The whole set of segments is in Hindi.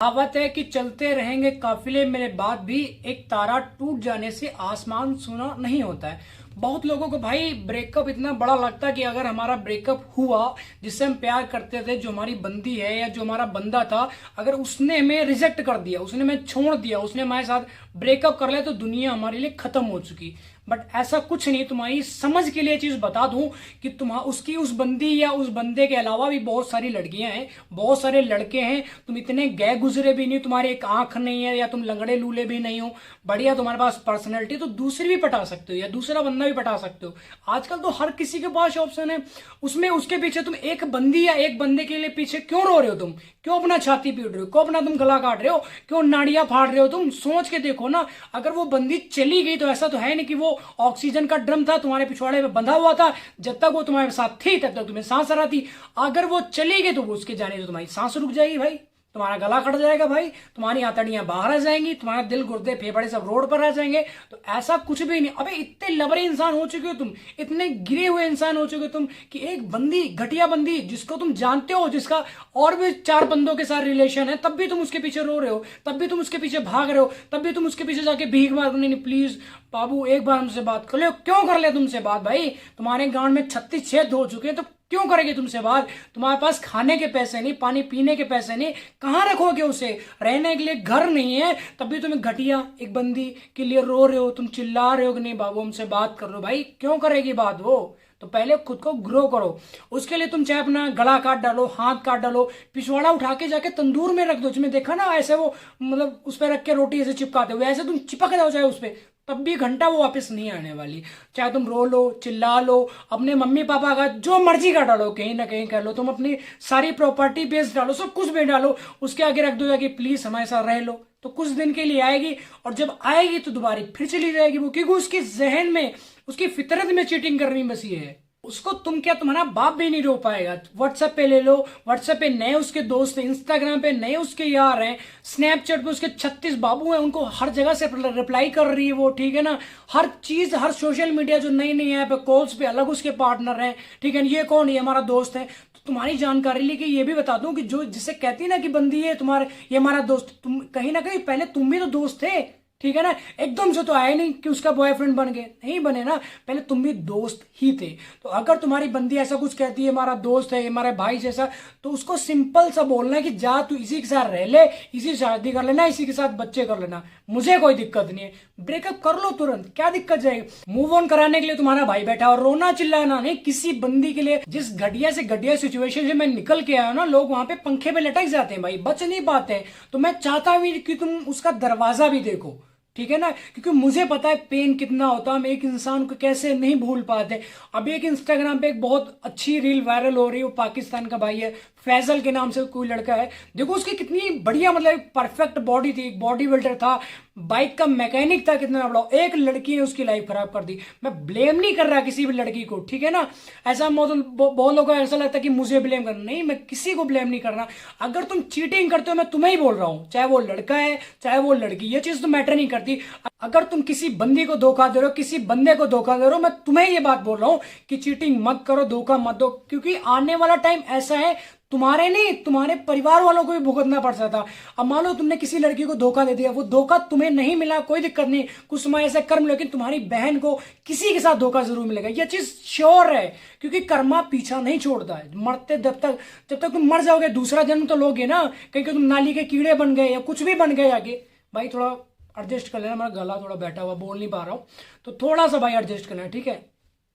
कहावत है कि चलते रहेंगे काफिले मेरे बाद भी एक तारा टूट जाने से आसमान सूना नहीं होता है। बहुत लोगों को भाई ब्रेकअप इतना बड़ा लगता है कि अगर हमारा ब्रेकअप हुआ, जिससे हम प्यार करते थे, जो हमारी बंदी है या जो हमारा बंदा था, अगर उसने हमें रिजेक्ट कर दिया, उसने हमें छोड़ दिया, उसने हमारे साथ ब्रेकअप कर लिया, तो दुनिया हमारे लिए खत्म हो चुकी। बट ऐसा कुछ नहीं। तुम्हारी समझ के लिए चीज बता दूं कि उसकी उस बंदी या उस बंदे के अलावा भी बहुत सारी लड़कियां हैं, बहुत सारे लड़के हैं। तुम इतने गए गुजरे भी नहीं, तुम्हारे एक आंख नहीं है या तुम लंगड़े लूले भी नहीं हो, बढ़िया तुम्हारे पास पर्सनैलिटी, तो दूसरी भी पटा सकते हो या दूसरा बंदा भी पटा सकते हो। आजकल तो हर किसी के पास ऑप्शन है। उसमें उसके पीछे तुम एक बंदी या एक बंदे के लिए पीछे क्यों रो रहे हो? तुम क्यों अपना छाती पीट रहे हो? क्यों अपना तुम गला काट रहे हो? क्यों नाड़ियां फाड़ रहे हो? तुम सोच के देखो ना, अगर वो बंदी चली गई तो ऐसा तो है नहीं कि वो ऑक्सीजन का ड्रम था, तुम्हारे पिछवाड़े में बंधा हुआ था, जब तक वो तुम्हारे साथ थी तब तक तुम्हें सांस आ रही थी। अगर वो चली गई तो वो उसके जाने से तुम्हारी सांस रुक जाएगी भाई, तुम्हारा गला कट जाएगा भाई, तुम्हारी आंतड़ियां बाहर आ जाएंगी, तुम्हारा दिल गुर्दे फेफड़े सब रोड पर आ जाएंगे। तो ऐसा कुछ भी नहीं। अबे इतने लबरे इंसान हो चुके हो तुम, इतने गिरे हुए इंसान हो चुके हो तुम कि एक बंदी, घटिया बंदी जिसको तुम जानते हो, जिसका और भी 4 बंदों के साथ रिलेशन है, तब भी तुम उसके पीछे रो रहे हो, तब भी तुम उसके पीछे भाग रहे हो, तब भी तुम उसके पीछे जाके भीख मार, नहीं प्लीज बाबू एक बार हमसे बात कर लो। क्यों कर ले तुमसे बात भाई? तुम्हारे गांड में 36 छेद हो चुके हैं, तो क्यों करेगी तुमसे बात? तुम्हारे पास खाने के पैसे नहीं, पानी पीने के पैसे नहीं, कहां रखोगे उसे? रहने के लिए घर नहीं है, तब भी तुम्हें घटिया एक बंदी के लिए रो रहे हो, तुम चिल्ला रहे हो कि नहीं बाबू हमसे बात कर लो। भाई क्यों करेगी बात वो? तो पहले खुद को ग्रो करो। उसके लिए तुम चाहे अपना गला काट डालो, हाथ काट डालो, पिछवाड़ा उठा के जाके तंदूर में रख दो। जिसमें देखा ना ऐसे वो मतलब उस पर रख के रोटी ऐसे चिपकाते हुए, ऐसे तुम चिपक जाओ चाहे उस पर, तब भी घंटा वो वापस नहीं आने वाली। चाहे तुम रो लो, चिल्ला लो, अपने मम्मी पापा का जो मर्जी का डालो, कहीं ना कहीं कर लो, तुम अपनी सारी प्रॉपर्टी बेच डालो, सब कुछ बेच डालो, उसके आगे रख दो जाके प्लीज हमारे साथ रह लो। तो कुछ दिन के लिए आएगी, और जब आएगी तो दोबारा फिर चली जाएगी वो, क्योंकि उसके जहन में, उसकी फितरत में चीटिंग करनी बसी है। उसको तुम क्या, तुम्हारा बाप भी नहीं रोक पाएगा। व्हाट्सएप पे ले लो, व्हाट्सएप पे नए उसके दोस्त हैं, इंस्टाग्राम पे नए उसके यार हैं, स्नैपचैट पे उसके 36 बाबू हैं, उनको हर जगह से रिप्लाई कर रही है वो, ठीक है ना। हर चीज, हर सोशल मीडिया जो नई नई ऐप है, कॉल्स पे अलग उसके पार्टनर हैं, ठीक है। ये कौन? ये हमारा दोस्त है। तो तुम्हारी जानकारी लेके ये भी बता दूं कि जो जिसे कहती है ना कि बंदी है तुम्हारे, ये हमारा दोस्त, तुम कहीं ना कहीं पहले तुम भी तो दोस्त थे, ठीक है ना। एकदम से तो आया नहीं कि उसका बॉयफ्रेंड बन गए, नहीं बने ना, पहले तुम भी दोस्त ही थे। तो अगर तुम्हारी बंदी ऐसा कुछ कहती है हमारा दोस्त है, हमारे भाई जैसा, तो उसको सिंपल सा बोलना है कि जा तू इसी के साथ रह ले, इसी से शादी कर लेना, इसी के साथ बच्चे कर लेना, मुझे कोई दिक्कत नहीं है, ब्रेकअप कर लो तुरंत, क्या दिक्कत जाएगी? मूव ऑन कराने के लिए तुम्हारा भाई बैठा, और रोना चिल्लाना नहीं किसी बंदी के लिए। जिस घटिया से घटिया सिचुएशन से मैं निकल के आया ना, लोग वहां पे पंखे पे लटक जाते हैं भाई, बच नहीं पाते। तो मैं चाहता भी कि तुम उसका दरवाजा भी देखो, ठीक है ना, क्योंकि मुझे पता है पेन कितना होता है, हम एक इंसान को कैसे नहीं भूल पाते। अब एक इंस्टाग्राम पे एक बहुत अच्छी रील वायरल हो रही है, वो पाकिस्तान का भाई है, फैजल के नाम से कोई लड़का है, देखो उसकी कितनी बढ़िया, मतलब परफेक्ट बॉडी थी, बॉडी बिल्डर था, बाइक का मैकेनिक था, कितना बड़ा। एक लड़की ने उसकी लाइफ खराब कर दी। मैं ब्लेम नहीं कर रहा किसी भी लड़की को, ठीक है ना। ऐसा बहुत लोगों को ऐसा लगता है कि मुझे ब्लेम करना, नहीं, मैं किसी को ब्लेम नहीं कर रहा। अगर तुम चीटिंग करते हो, मैं तुम्हें ही बोल रहा हूं, चाहे वो लड़का है चाहे वो लड़की, ये चीज तो मैटर नहीं करती। अगर तुम किसी बंदी को धोखा दे रहे हो, किसी बंदे को धोखा दे रहे हो, मैं तुम्हें ये बात बोल रहा हूं कि चीटिंग मत करो, धोखा मत दो, क्योंकि आने वाला टाइम ऐसा है, तुम्हारे नहीं, तुम्हारे परिवार वालों को भी भुगतना पड़ सकता था। अब मान लो तुमने किसी लड़की को धोखा दे दिया, वो धोखा तुम्हें नहीं मिला, कोई दिक्कत नहीं, कुछ समय ऐसा कर्म, लेकिन तुम्हारी बहन को किसी के साथ धोखा जरूर मिलेगा, यह चीज श्योर है, क्योंकि कर्मा पीछा नहीं छोड़ता है। मरते जब तक तुम मर जाओगे, दूसरा जन्म तो लोगे ना, कहीं तुम नाली के कीड़े बन गए या कुछ भी बन गए आगे। भाई थोड़ा एडजस्ट कर लेना, मेरा गला थोड़ा बैठा हुआ, बोल नहीं पा रहा हूं, तो थोड़ा सा भाई एडजस्ट करना, ठीक है।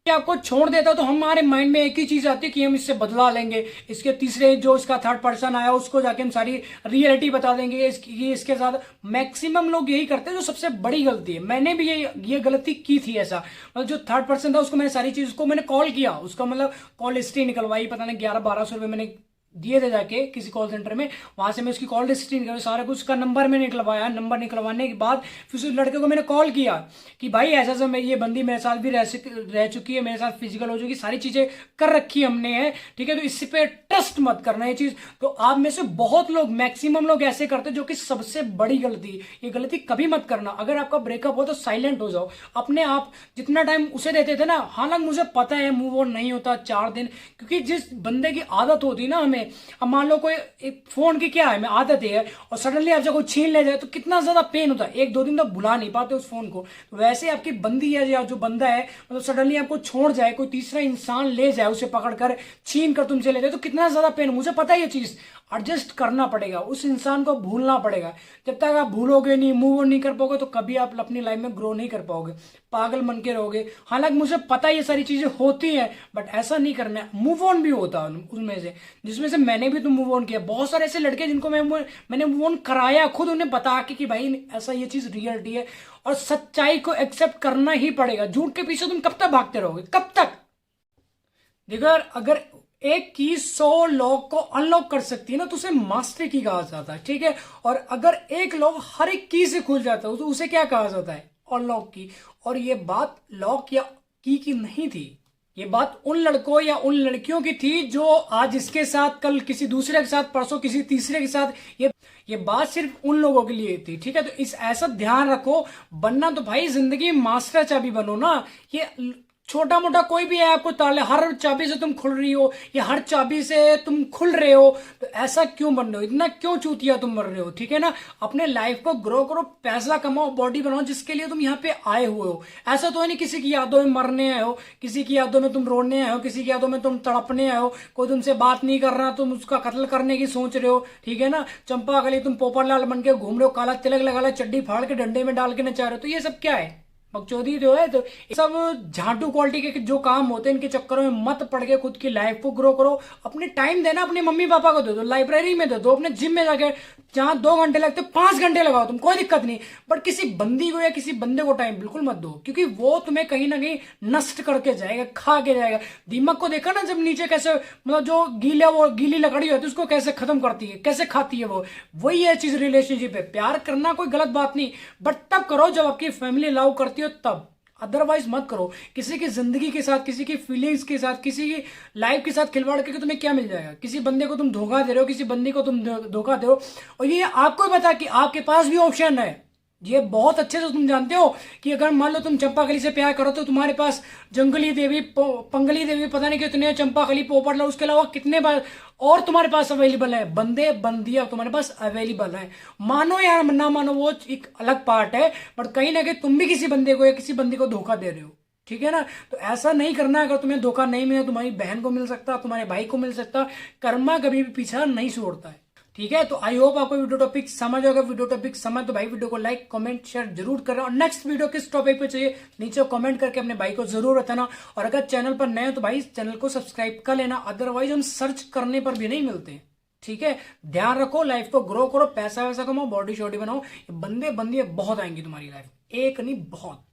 आपको छोड़ देता तो हमारे माइंड में एक ही चीज आती है कि हम इससे बदला लेंगे, इसके तीसरे जो इसका थर्ड पर्सन आया उसको जाके हम सारी रियलिटी बता देंगे, इसके साथ। मैक्सिमम लोग यही करते हैं, जो सबसे बड़ी गलती है। मैंने भी ये गलती की थी। ऐसा मतलब जो थर्ड पर्सन था उसको मैंने सारी चीज, उसको मैंने कॉल किया, उसका मतलब कॉल हिस्ट्री निकलवाई, पता नहीं 1100-1200 रुपये मैंने दिए थे जाके किसी कॉल सेंटर में, वहां से मैं उसकी कॉल हिस्ट्री निकलवाई, सारा कुछ उसका नंबर मैंने निकलवाया। नंबर निकलवाने के बाद फिर उस लड़के को मैंने कॉल किया कि भाई ऐसा ऐसा, मैं ये बंदी मेरे साथ भी रह चुकी है, मेरे साथ फिजिकल हो चुकी, सारी चीजें कर रखी हमने है, ठीक है, तो इस पे ट्रस्ट मत करना ये चीज। तो आप में से बहुत लोग, मैक्सिमम लोग ऐसे करते जो कि सबसे बड़ी गलती, ये गलती कभी मत करना। अगर आपका ब्रेकअप हो तो साइलेंट हो जाओ अपने आप। जितना टाइम उसे देते थे ना, हालांकि मुझे पता है मूव ऑन नहीं होता 4 दिन, क्योंकि जिस बंदे की आदत होती ना हमें, नहीं। अब मान लो कोई एक फोन की क्या है मैं आदत है और सडनली आपसे कोई छीन ले जाए तो कितना ज्यादा पेन होता है, एक दो दिन तो भुला नहीं पाते उस फोन को। तो वैसे आपकी बंदी है या जो बंदा है मतलब सडनली आपको छोड़ जाए, कोई तीसरा इंसान ले जाए, उसे पकड़कर छीन कर तुमसे ले जाए तो कितना ज्यादा पेन। मुझे पता है ये चीज, एडजस्ट करना पड़ेगा, उस इंसान को भूलना पड़ेगा। जब तक आप भूलोगे नहीं, मूव ऑन नहीं कर पाओगे तो कभी आप अपनी लाइफ में ग्रो नहीं कर पाओगे, पागल बन के रहोगे। हालांकि मुझे पता है ये सारी चीजें होती हैं, बट ऐसा नहीं करना है। मूव ऑन भी होता है उसमें से, जिसमें से मैंने भी तो मूव ऑन किया। बहुत सारे ऐसे लड़के जिनको मैंने मूव ऑन कराया, खुद उन्हें बता के कि भाई ऐसा ये चीज रियलिटी है और सच्चाई को एक्सेप्ट करना ही पड़ेगा। झूठ के पीछे तुम कब तक भागते रहोगे, कब तक? देखो यार, अगर एक की 100 लॉक को अनलॉक कर सकती है ना तो उसे मास्टर की कहा जाता है, ठीक है। और अगर एक लॉक हर एक की से खुल जाता है तो उसे क्या कहा जाता है? अनलॉक की। और ये बात लॉक या की नहीं थी, ये बात उन लड़कों या उन लड़कियों की थी जो आज इसके साथ, कल किसी दूसरे के साथ, परसों किसी तीसरे के साथ। ये बात सिर्फ उन लोगों के लिए थी, ठीक है। तो इस ऐसा ध्यान रखो, बनना तो भाई जिंदगी मास्टर चाबी बनो ना। ये छोटा मोटा कोई भी है आपको ताले, हर चाबी से तुम खुल रही हो या हर चाबी से तुम खुल रहे हो, तो ऐसा क्यों बन रहे हो? इतना क्यों चूतिया तुम बन रहे हो? ठीक है ना, अपने लाइफ को ग्रो करो, पैसा कमाओ, बॉडी बनाओ जिसके लिए तुम यहाँ पे आए हुए हो। ऐसा तो है नहीं किसी की यादों में मरने आए हो, किसी की यादों में तुम रोने आए हो, किसी की यादों में तुम तड़पने आए हो। कोई तुमसे बात नहीं कर रहा, तुम उसका कत्ल करने की सोच रहे हो, ठीक है ना। चंपा गली तुम पोपरलाल बन के घूम रहे हो, काला तिलक लगा ला, चड्डी फाड़ के डंडे में डाल के नचा रहे हो। तो ये सब क्या है? बकचोदी जो है। तो सब झाटू क्वालिटी के जो काम होते हैं इनके चक्करों में मत पड़ के खुद की लाइफ को ग्रो करो। अपने टाइम देना अपने मम्मी पापा को दे दो, लाइब्रेरी में दे दो, अपने जिम में जाके जहां 2 घंटे लगते 5 घंटे लगाओ तुम, कोई दिक्कत नहीं। बट किसी बंदी को या किसी बंदे को टाइम बिल्कुल मत दो, क्योंकि वो तुम्हें कहीं ना कहीं नष्ट करके जाएगा, खा के जाएगा। दीमक को देखा ना जब नीचे कैसे, मतलब जो वो गीली लकड़ी होती है उसको कैसे खत्म करती है, कैसे खाती है वो। वही है चीज रिलेशनशिप है। प्यार करना कोई गलत बात नहीं, बट तब करो जब आपकी फैमिली अलाउ करती हो तब, अदरवाइज मत करो। किसी की जिंदगी के साथ, किसी की फीलिंग्स के साथ, किसी की लाइफ के साथ खिलवाड़ करके तुम्हें क्या मिल जाएगा? किसी बंदे को तुम धोखा दे रहे हो, किसी बंदी को तुम धोखा दे रहे हो, और ये आपको ही पता कि आपके पास भी ऑप्शन है। ये बहुत अच्छे से तुम जानते हो कि अगर मान लो तुम चंपाकली से प्यार करो तो तुम्हारे पास जंगली देवी, पंगली देवी, पता नहीं कितने, चंपाकली, पोपटलाल, उसके अलावा कितने बार और तुम्हारे पास अवेलेबल है, बंदे बंदियां तुम्हारे पास अवेलेबल है। मानो या ना मानो वो एक अलग पार्ट है, बट कहीं ना कहीं तुम भी किसी बंदे को या किसी बंदी को धोखा दे रहे हो, ठीक है ना। तो ऐसा नहीं करना। अगर तुम्हें धोखा नहीं मिला, तुम्हारी बहन को मिल सकता, तुम्हारे भाई को मिल सकता। कर्मा कभी भी पीछा नहीं छोड़ता है, ठीक है। तो आई होप आपको वीडियो टॉपिक समझ होगा। वीडियो टॉपिक समझ तो भाई वीडियो को लाइक, कमेंट, शेयर जरूर करें। और नेक्स्ट वीडियो किस टॉपिक पे चाहिए नीचे कमेंट करके अपने भाई को जरूर बताना। और अगर चैनल पर नए हो तो भाई चैनल को सब्सक्राइब कर लेना, अदरवाइज हम सर्च करने पर भी नहीं मिलते, ठीक है। ध्यान रखो, लाइफ को ग्रो करो, पैसा वैसा कमाओ, बॉडी शॉडी बनाओ। बंदे बंदियां बहुत आएंगी तुम्हारी लाइफ, एक नहीं बहुत।